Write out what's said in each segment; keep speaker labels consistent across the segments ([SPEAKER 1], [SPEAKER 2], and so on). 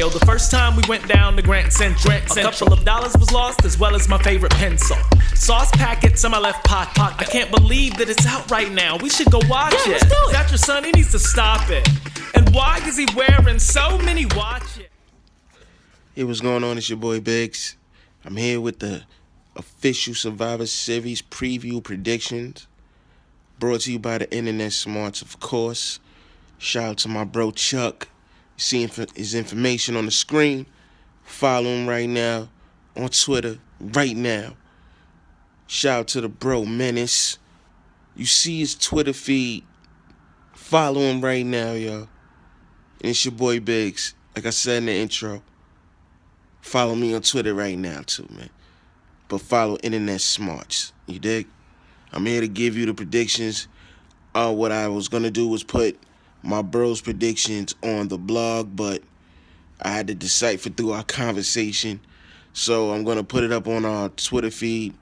[SPEAKER 1] Yo, the first time we went down to Grant Central, a couple of dollars was lost, as well as my favorite pencil. Sauce packets in my left pocket. I can't believe that it's out right now. We should go watch it.
[SPEAKER 2] Let's do it.
[SPEAKER 1] Got your son, he needs to stop it. And why is he wearing so many watches?
[SPEAKER 3] Hey, what's going on? It's your boy Biggs. I'm here with the official Survivor Series preview predictions, brought to you by the InternetSmarks, of course. Shout out to my bro Chuck. You see his information on the screen. Follow him right now on Twitter right now. Shout out to the bro Menace. You see his Twitter feed. Follow him right now, y'all. And it's your boy Biggs. Like I said in the intro, follow me on Twitter right now too, man. But follow InternetSmarks. You dig? I'm here to give you the predictions. What I was gonna do was put my bros' predictions on the blog, but I had to decipher through our conversation. So I'm gonna put it up on our Twitter feed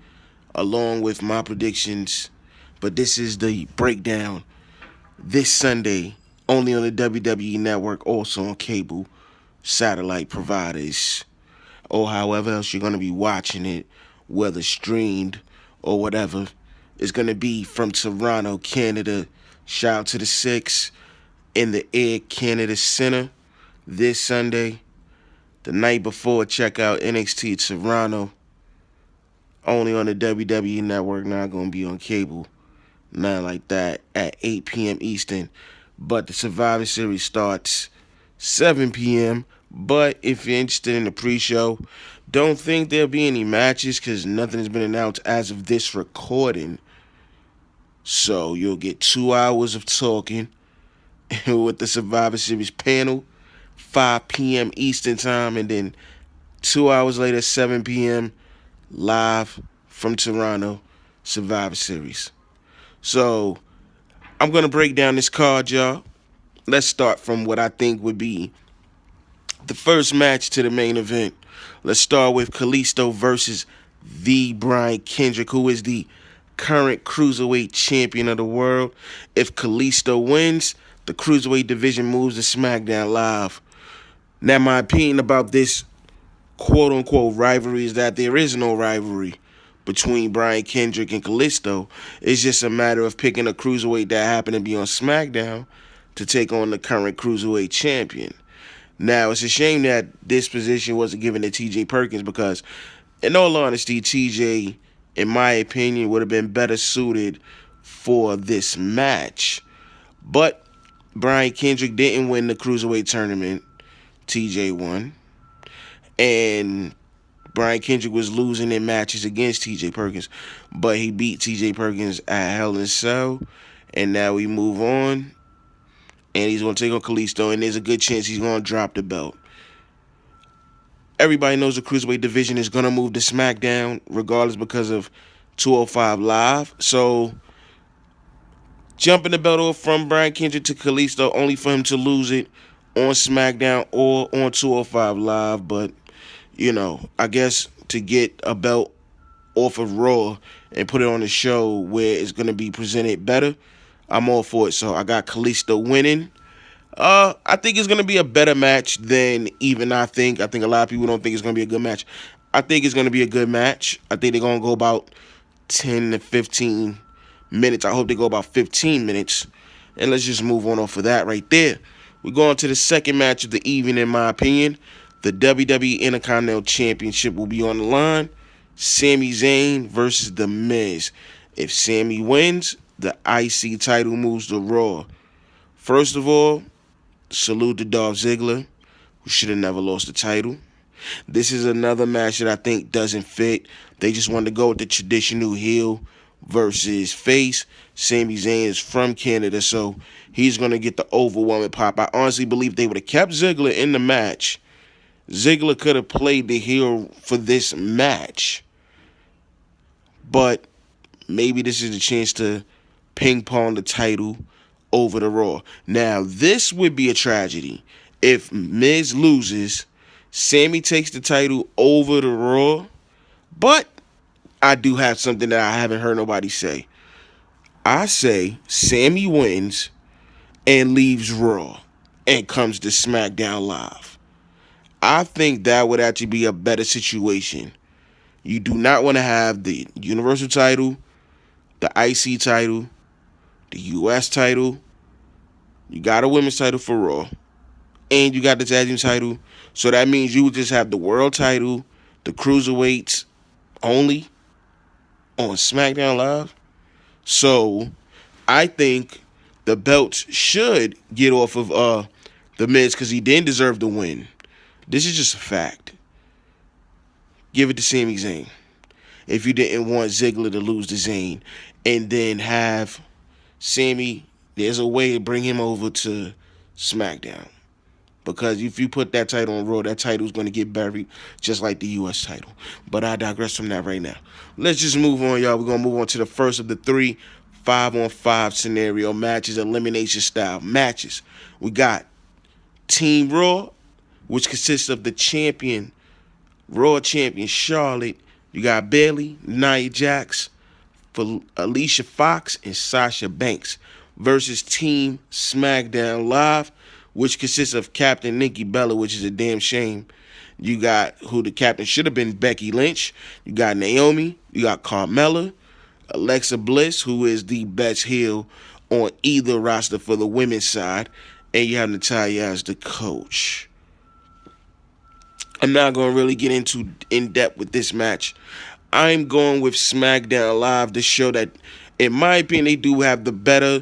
[SPEAKER 3] along with my predictions. But this is the breakdown this Sunday, only on the WWE Network, also on cable, satellite providers, or however else you're going to be watching it, whether streamed or whatever. It's going to be from Toronto, Canada. Shout out to the Six in the Air Canada Center this Sunday. The night before, check out NXT Toronto, only on the WWE Network, not going to be on cable. Nothing like that, at 8 p.m. Eastern. But the Survivor Series starts 7 p.m. But if you're interested in the pre-show, don't think there'll be any matches because nothing has been announced as of this recording. So you'll get 2 hours of talking with the Survivor Series panel, 5 p.m. Eastern time, and then 2 hours later, 7 p.m., live from Toronto, Survivor Series. So I'm going to break down this card, y'all. Let's start from what I think would be the first match to the main event. Let's start with Kalisto versus the Brian Kendrick, who is the current Cruiserweight champion of the world. If Kalisto wins, the Cruiserweight division moves to SmackDown Live. Now, my opinion about this quote-unquote rivalry is that there is no rivalry between Brian Kendrick and Kalisto. It's just a matter of picking a Cruiserweight that happened to be on SmackDown to take on the current Cruiserweight champion. Now, it's a shame that this position wasn't given to TJ Perkins because, in all honesty, TJ, in my opinion, would have been better suited for this match. But Brian Kendrick didn't win the Cruiserweight tournament. TJ won. And Brian Kendrick was losing in matches against TJ Perkins, but he beat TJ Perkins at Hell in a Cell, and now we move on, and he's going to take on Kalisto, and there's a good chance he's going to drop the belt. Everybody knows the Cruiserweight division is going to move to SmackDown regardless because of 205 Live, so jumping the belt off from Brian Kendrick to Kalisto only for him to lose it on SmackDown or on 205 Live, but you know, I guess to get a belt off of Raw and put it on a show where it's going to be presented better, I'm all for it. So I got Kalisto winning. I think it's going to be a better match than even I think. I think a lot of people don't think it's going to be a good match. I think it's going to be a good match. I think they're going to go about 10 to 15 minutes. I hope they go about 15 minutes. And let's just move on off of that right there. We're going to the second match of the evening, in my opinion. The WWE Intercontinental Championship will be on the line. Sami Zayn versus The Miz. If Sami wins, the IC title moves to Raw. First of all, salute to Dolph Ziggler, who should have never lost the title. This is another match that I think doesn't fit. They just wanted to go with the traditional heel versus face. Sami Zayn is from Canada, so he's going to get the overwhelming pop. I honestly believe they would have kept Ziggler in the match. Ziggler could have played the heel for this match. But maybe this is a chance to ping-pong the title over to Raw. Now, this would be a tragedy. If Miz loses, Sami takes the title over to Raw. But I do have something that I haven't heard nobody say. I say Sami wins and leaves Raw and comes to SmackDown Live. I think that would actually be a better situation. You do not want to have the Universal title, the IC title, the US title. You got a women's title for Raw, and you got the tag team title. So that means you would just have the world title, the cruiserweights only on SmackDown Live. So I think the belts should get off of the Miz because he didn't deserve the win. This is just a fact. Give it to Sami Zayn. If you didn't want Ziggler to lose to Zayn, and then have Sami, there's a way to bring him over to SmackDown. Because if you put that title on Raw, that title is going to get buried just like the U.S. title. But I digress from that right now. Let's just move on, y'all. We're going to move on to the first of the 3 5-on-5 scenario matches, elimination style matches. We got Team Raw, which consists of the champion, Raw champion Charlotte. You got Bayley, Nia Jax, for Alicia Fox, and Sasha Banks versus Team SmackDown Live, which consists of Captain Nikki Bella, which is a damn shame. You got who the captain should have been, Becky Lynch. You got Naomi. You got Carmella, Alexa Bliss, who is the best heel on either roster for the women's side, and you have Natalya as the coach. I'm not going to really get into in-depth with this match. I'm going with SmackDown Live to show that, in my opinion, they do have the better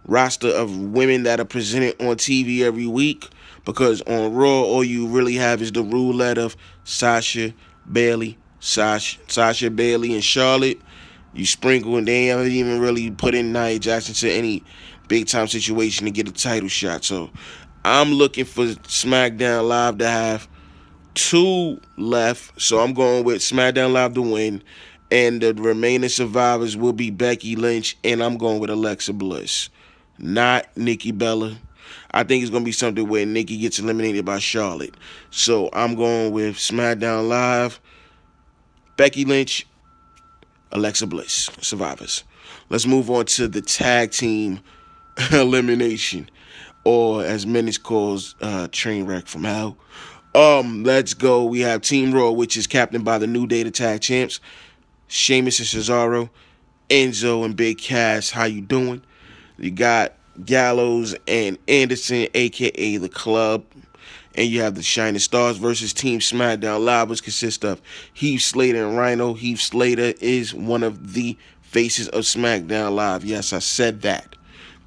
[SPEAKER 3] roster of women that are presented on TV every week, because on Raw, all you really have is the roulette of Sasha, Bayley, and Charlotte. You sprinkle, and they haven't even really put in Nia Jax into any big-time situation to get a title shot. So I'm looking for SmackDown Live to have 2 left. So I'm going with SmackDown Live to win. And the remaining survivors will be Becky Lynch, and I'm going with Alexa Bliss, not Nikki Bella. I think it's going to be something where Nikki gets eliminated by Charlotte. So I'm going with SmackDown Live, Becky Lynch, Alexa Bliss, survivors. Let's move on to the tag team elimination, or as many calls, train wreck from hell. Let's go. We have Team Raw, which is captained by the New Day, the tag champs, Sheamus and Cesaro, Enzo and Big Cass. How you doing? You got Gallows and Anderson, a.k.a. The Club. And you have the Shining Stars versus Team SmackDown Live, which consists of Heath Slater and Rhino. Heath Slater is one of the faces of SmackDown Live. Yes, I said that.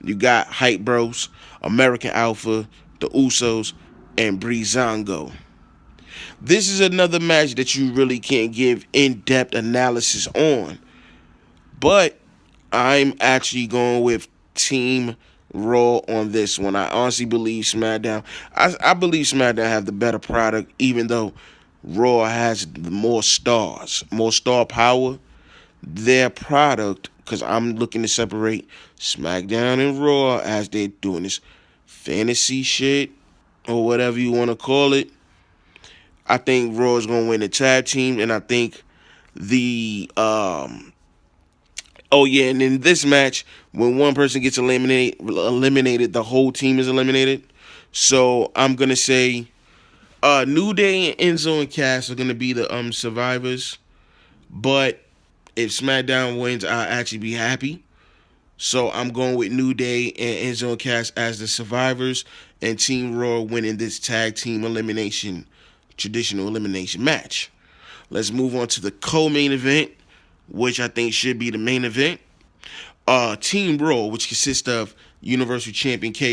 [SPEAKER 3] You got Hype Bros, American Alpha, the Usos, and Breezango. This is another match that you really can't give in-depth analysis on. But I'm actually going with Team Raw on this one. I honestly believe SmackDown. I believe SmackDown have the better product, even though Raw has more stars, more star power. Their product, because I'm looking to separate SmackDown and Raw as they're doing this fantasy shit or whatever you want to call it. I think Raw is going to win the tag team, and I think the oh yeah, and in this match, when one person gets eliminated, the whole team is eliminated. So I'm gonna say New Day and Enzo and Cass are gonna be the survivors. But if SmackDown wins, I'll actually be happy. So I'm going with New Day and Enzo and Cass as the survivors, and Team Raw winning this tag team elimination, traditional elimination match. Let's move on to the co-main event, which I think should be the main event. Team Raw, which consists of Universal Champion KO,